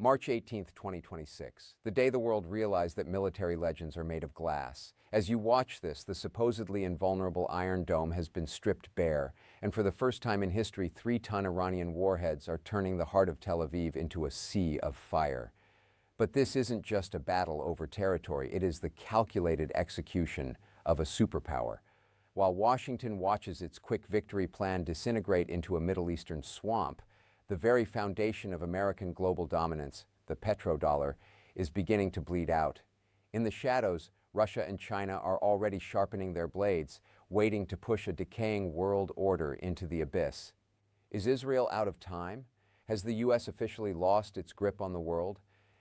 March 18, 2026, the day the world realized that military legends are made of glass. As you watch this, the supposedly invulnerable Iron Dome has been stripped bare, and for the first time in history, 3-ton Iranian warheads are turning the heart of Tel Aviv into a sea of fire. But this isn't just a battle over territory, it is the calculated execution of a superpower. While Washington watches its quick victory plan disintegrate into a Middle Eastern swamp, the very foundation of American global dominance, the Petro-Dollar, is beginning to bleed out. In the shadows, Russia and China are already sharpening their blades, waiting to push a decaying world order into the abyss. Is Israel out of time? Has the U.S. officially lost its grip on the world?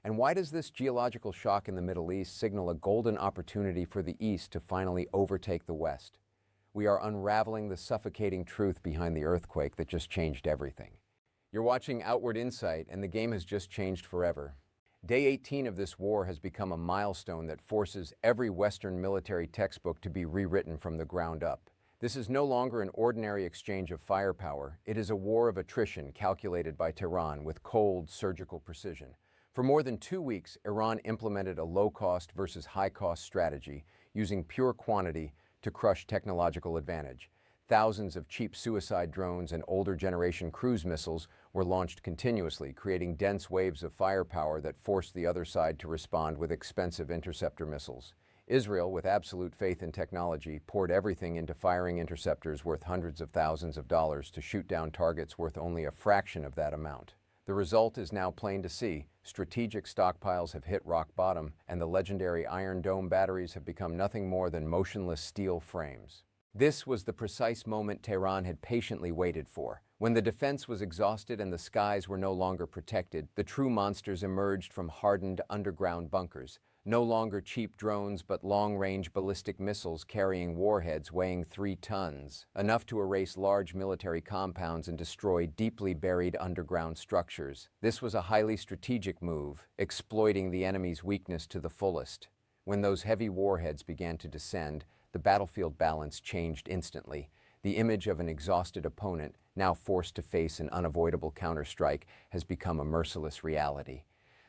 And why does this geological shock in the Middle East signal a golden opportunity for the East to finally overtake the West? We are unraveling the suffocating truth behind the earthquake that just changed everything. You're watching Outward Insight, and the game has just changed forever. Day 18 of this war has become a milestone that forces every Western military textbook to be rewritten from the ground up. This is no longer an ordinary exchange of firepower. It is a war of attrition calculated by Tehran with cold, surgical precision. For more than 2 weeks, Iran implemented a low-cost versus high-cost strategy, using pure quantity to crush technological advantage. Thousands of cheap suicide drones and older-generation cruise missiles were launched continuously, creating dense waves of firepower that forced the other side to respond with expensive interceptor missiles. Israel, with absolute faith in technology, poured everything into firing interceptors worth hundreds of thousands of dollars to shoot down targets worth only a fraction of that amount. The result is now plain to see. Strategic stockpiles have hit rock bottom, and the legendary Iron Dome batteries have become nothing more than motionless steel frames. This was the precise moment Tehran had patiently waited for. When the defense was exhausted and the skies were no longer protected, the true monsters emerged from hardened underground bunkers. No longer cheap drones, but long-range ballistic missiles carrying warheads weighing 3 tons, enough to erase large military compounds and destroy deeply buried underground structures. This was a highly strategic move, exploiting the enemy's weakness to the fullest. When those heavy warheads began to descend, the battlefield balance changed instantly. The image of an exhausted opponent, now forced to face an unavoidable counterstrike, has become a merciless reality.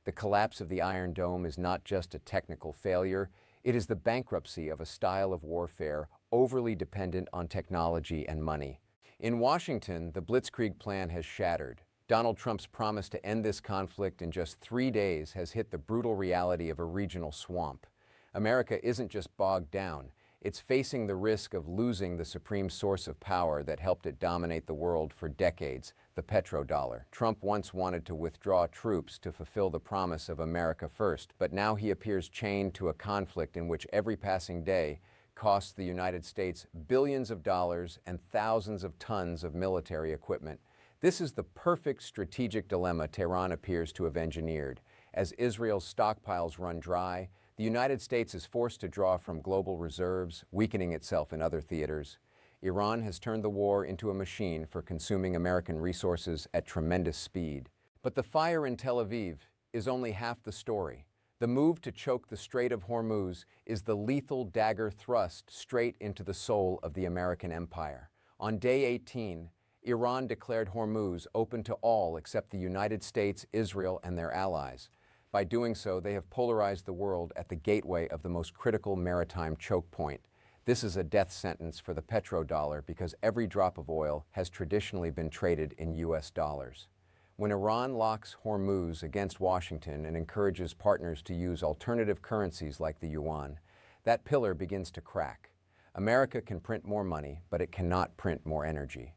The collapse of the Iron Dome is not just a technical failure, it is the bankruptcy of a style of warfare overly dependent on technology and money. In Washington, the Blitzkrieg plan has shattered. Donald Trump's promise to end this conflict in just 3 days has hit the brutal reality of a regional swamp. America isn't just bogged down. It's facing the risk of losing the supreme source of power that helped it dominate the world for decades, the petrodollar. Trump once wanted to withdraw troops to fulfill the promise of America first, but now he appears chained to a conflict in which every passing day costs the United States billions of dollars and thousands of tons of military equipment. This is the perfect strategic dilemma Tehran appears to have engineered. As Israel's stockpiles run dry, the United States is forced to draw from global reserves, weakening itself in other theaters. Iran has turned the war into a machine for consuming American resources at tremendous speed. But the fire in Tel Aviv is only half the story. The move to choke the Strait of Hormuz is the lethal dagger thrust straight into the soul of the American empire. On day 18, Iran declared Hormuz open to all except the United States, Israel, and their allies. By doing so, they have polarized the world at the gateway of the most critical maritime choke point. This is a death sentence for the petrodollar because every drop of oil has traditionally been traded in US dollars. When Iran locks Hormuz against Washington and encourages partners to use alternative currencies like the yuan, that pillar begins to crack. America can print more money, but it cannot print more energy.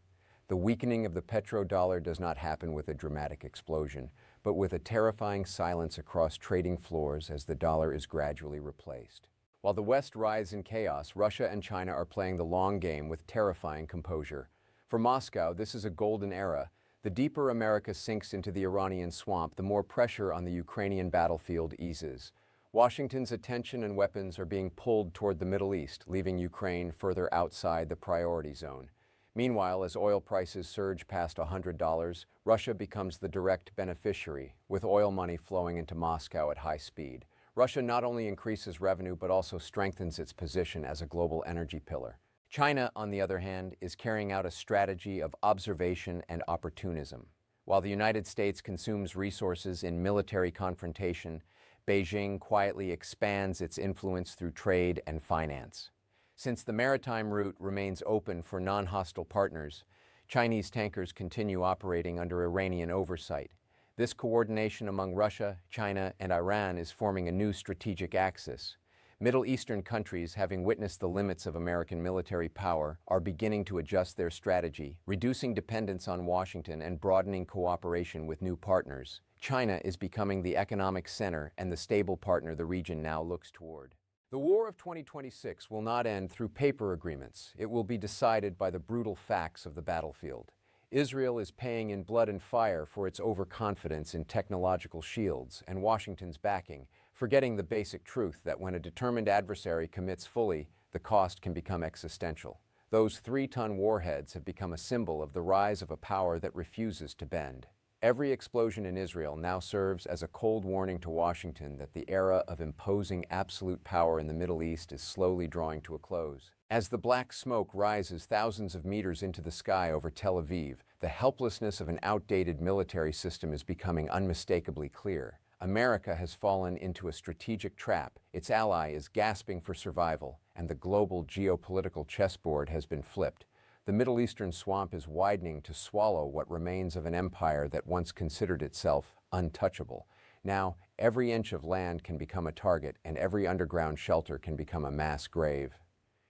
The weakening of the petrodollar does not happen with a dramatic explosion, but with a terrifying silence across trading floors as the dollar is gradually replaced. While the West writhes in chaos, Russia and China are playing the long game with terrifying composure. For Moscow, this is a golden era. The deeper America sinks into the Iranian swamp, the more pressure on the Ukrainian battlefield eases. Washington's attention and weapons are being pulled toward the Middle East, leaving Ukraine further outside the priority zone. Meanwhile, as oil prices surge past $100, Russia becomes the direct beneficiary, with oil money flowing into Moscow at high speed. Russia not only increases revenue but also strengthens its position as a global energy pillar. China, on the other hand, is carrying out a strategy of observation and opportunism. While the United States consumes resources in military confrontation, Beijing quietly expands its influence through trade and finance. Since the maritime route remains open for non-hostile partners, Chinese tankers continue operating under Iranian oversight. This coordination among Russia, China, and Iran is forming a new strategic axis. Middle Eastern countries, having witnessed the limits of American military power, are beginning to adjust their strategy, reducing dependence on Washington and broadening cooperation with new partners. China is becoming the economic center and the stable partner the region now looks toward. The war of 2026 will not end through paper agreements. It will be decided by the brutal facts of the battlefield. Israel is paying in blood and fire for its overconfidence in technological shields and Washington's backing, forgetting the basic truth that when a determined adversary commits fully, the cost can become existential. Those 3-ton warheads have become a symbol of the rise of a power that refuses to bend. Every explosion in Israel now serves as a cold warning to Washington that the era of imposing absolute power in the Middle East is slowly drawing to a close. As the black smoke rises thousands of meters into the sky over Tel Aviv, the helplessness of an outdated military system is becoming unmistakably clear. America has fallen into a strategic trap, its ally is gasping for survival, and the global geopolitical chessboard has been flipped. The Middle Eastern swamp is widening to swallow what remains of an empire that once considered itself untouchable. Now, every inch of land can become a target, and every underground shelter can become a mass grave.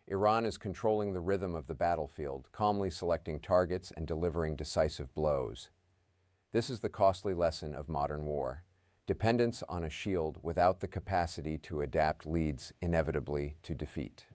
Iran is controlling the rhythm of the battlefield, calmly selecting targets and delivering decisive blows. This is the costly lesson of modern war. Dependence on a shield without the capacity to adapt leads inevitably to defeat.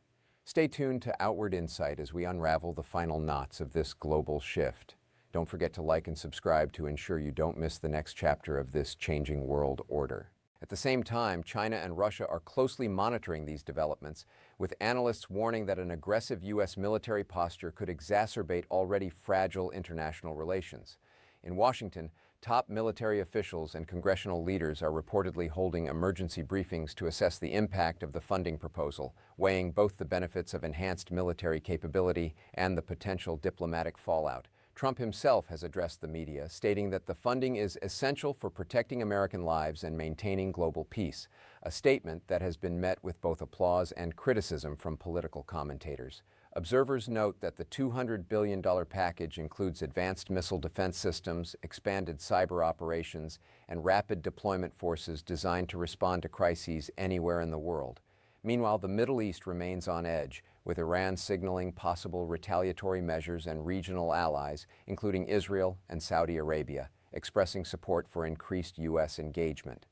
Stay tuned to Outward Insight as we unravel the final knots of this global shift. Don't forget to like and subscribe to ensure you don't miss the next chapter of this changing world order. At the same time, China and Russia are closely monitoring these developments, with analysts warning that an aggressive U.S. military posture could exacerbate already fragile international relations. In Washington, top military officials and congressional leaders are reportedly holding emergency briefings to assess the impact of the funding proposal, weighing both the benefits of enhanced military capability and the potential diplomatic fallout. Trump himself has addressed the media, stating that the funding is essential for protecting American lives and maintaining global peace, a statement that has been met with both applause and criticism from political commentators. Observers note that the $200 billion package includes advanced missile defense systems, expanded cyber operations, and rapid deployment forces designed to respond to crises anywhere in the world. Meanwhile, the Middle East remains on edge, with Iran signaling possible retaliatory measures and regional allies, including Israel and Saudi Arabia, expressing support for increased U.S. engagement.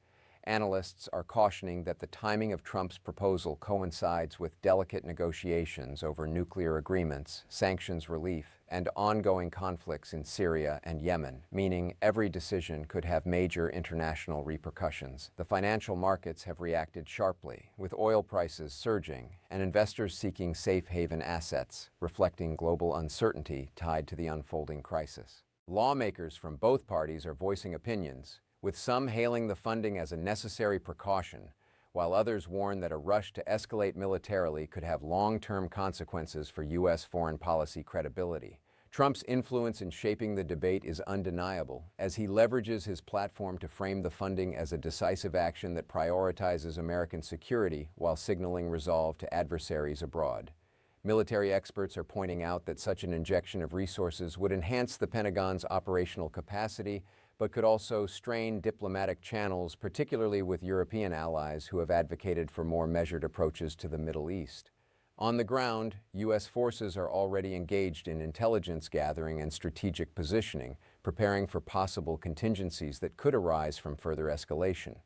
Analysts are cautioning that the timing of Trump's proposal coincides with delicate negotiations over nuclear agreements, sanctions relief, and ongoing conflicts in Syria and Yemen, meaning every decision could have major international repercussions. The financial markets have reacted sharply, with oil prices surging and investors seeking safe haven assets, reflecting global uncertainty tied to the unfolding crisis. Lawmakers from both parties are voicing opinions, with some hailing the funding as a necessary precaution, while others warn that a rush to escalate militarily could have long-term consequences for U.S. foreign policy credibility. Trump's influence in shaping the debate is undeniable, as he leverages his platform to frame the funding as a decisive action that prioritizes American security while signaling resolve to adversaries abroad. Military experts are pointing out that such an injection of resources would enhance the Pentagon's operational capacity, but could also strain diplomatic channels, particularly with European allies who have advocated for more measured approaches to the Middle East. On the ground, U.S. forces are already engaged in intelligence gathering and strategic positioning, preparing for possible contingencies that could arise from further escalation.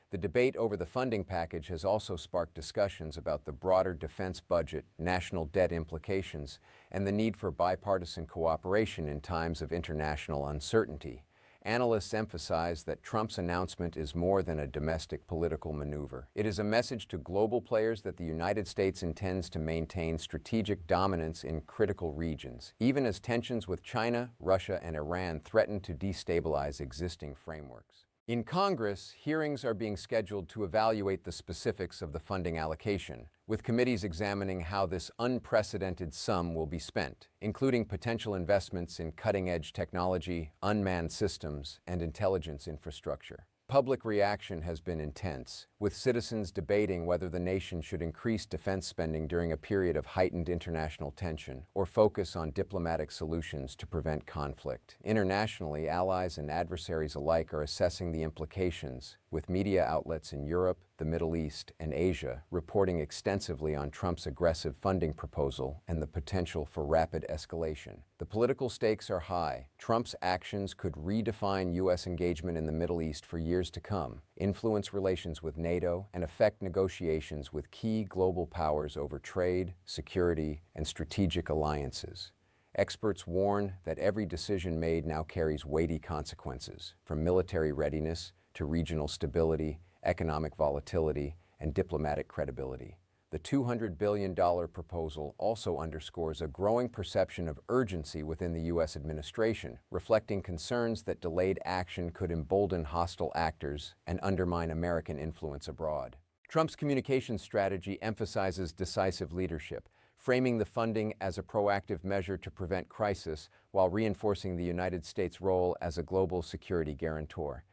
The debate over the funding package has also sparked discussions about the broader defense budget, national debt implications, and the need for bipartisan cooperation in times of international uncertainty. Analysts emphasize that Trump's announcement is more than a domestic political maneuver. It is a message to global players that the United States intends to maintain strategic dominance in critical regions, even as tensions with China, Russia, and Iran threaten to destabilize existing frameworks. In Congress, hearings are being scheduled to evaluate the specifics of the funding allocation, with committees examining how this unprecedented sum will be spent, including potential investments in cutting-edge technology, unmanned systems, and intelligence infrastructure. Public reaction has been intense, with citizens debating whether the nation should increase defense spending during a period of heightened international tension or focus on diplomatic solutions to prevent conflict. Internationally, allies and adversaries alike are assessing the implications, with media outlets in Europe, the Middle East, and Asia reporting extensively on Trump's aggressive funding proposal and the potential for rapid escalation. The political stakes are high. Trump's actions could redefine U.S. engagement in the Middle East for years to come, influence relations with NATO, and affect negotiations with key global powers over trade, security, and strategic alliances. Experts warn that every decision made now carries weighty consequences, from military readiness to regional stability, economic volatility, and diplomatic credibility. The $200 billion proposal also underscores a growing perception of urgency within the U.S. administration, reflecting concerns that delayed action could embolden hostile actors and undermine American influence abroad. Trump's communications strategy emphasizes decisive leadership, framing the funding as a proactive measure to prevent crisis while reinforcing the United States' role as a global security guarantor.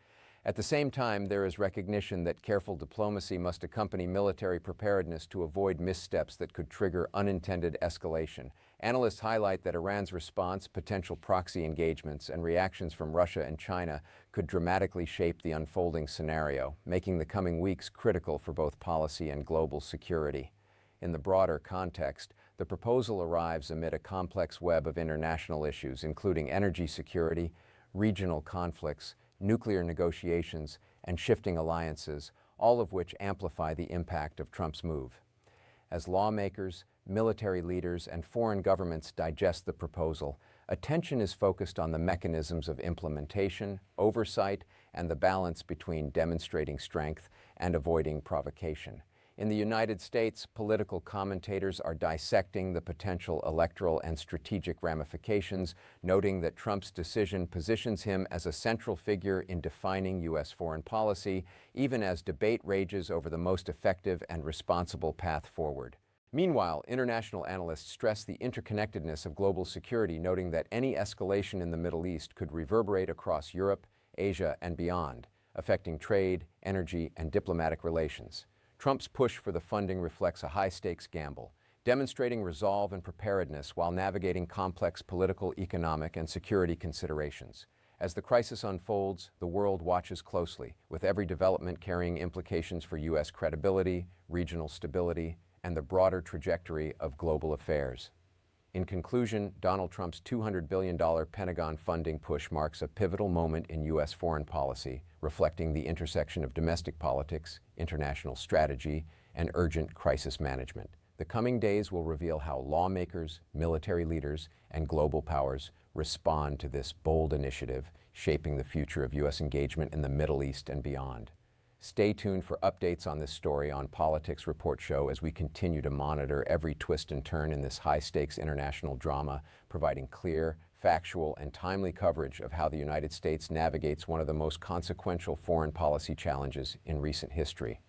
At the same time, there is recognition that careful diplomacy must accompany military preparedness to avoid missteps that could trigger unintended escalation. Analysts highlight that Iran's response, potential proxy engagements, and reactions from Russia and China could dramatically shape the unfolding scenario, making the coming weeks critical for both policy and global security. In the broader context, the proposal arrives amid a complex web of international issues, including energy security, regional conflicts, nuclear negotiations, and shifting alliances, all of which amplify the impact of Trump's move. As lawmakers, military leaders, and foreign governments digest the proposal, attention is focused on the mechanisms of implementation, oversight, and the balance between demonstrating strength and avoiding provocation. In the United States, political commentators are dissecting the potential electoral and strategic ramifications, noting that Trump's decision positions him as a central figure in defining U.S. foreign policy, even as debate rages over the most effective and responsible path forward. Meanwhile, international analysts stress the interconnectedness of global security, noting that any escalation in the Middle East could reverberate across Europe, Asia, and beyond, affecting trade, energy, and diplomatic relations. Trump's push for the funding reflects a high-stakes gamble, demonstrating resolve and preparedness while navigating complex political, economic, and security considerations. As the crisis unfolds, the world watches closely, with every development carrying implications for U.S. credibility, regional stability, and the broader trajectory of global affairs. In conclusion, Donald Trump's $200 billion Pentagon funding push marks a pivotal moment in U.S. foreign policy, reflecting the intersection of domestic politics, international strategy, and urgent crisis management. The coming days will reveal how lawmakers, military leaders, and global powers respond to this bold initiative, shaping the future of U.S. engagement in the Middle East and beyond. Stay tuned for updates on this story on Politics Report Show as we continue to monitor every twist and turn in this high-stakes international drama, providing clear, factual, and timely coverage of how the United States navigates one of the most consequential foreign policy challenges in recent history.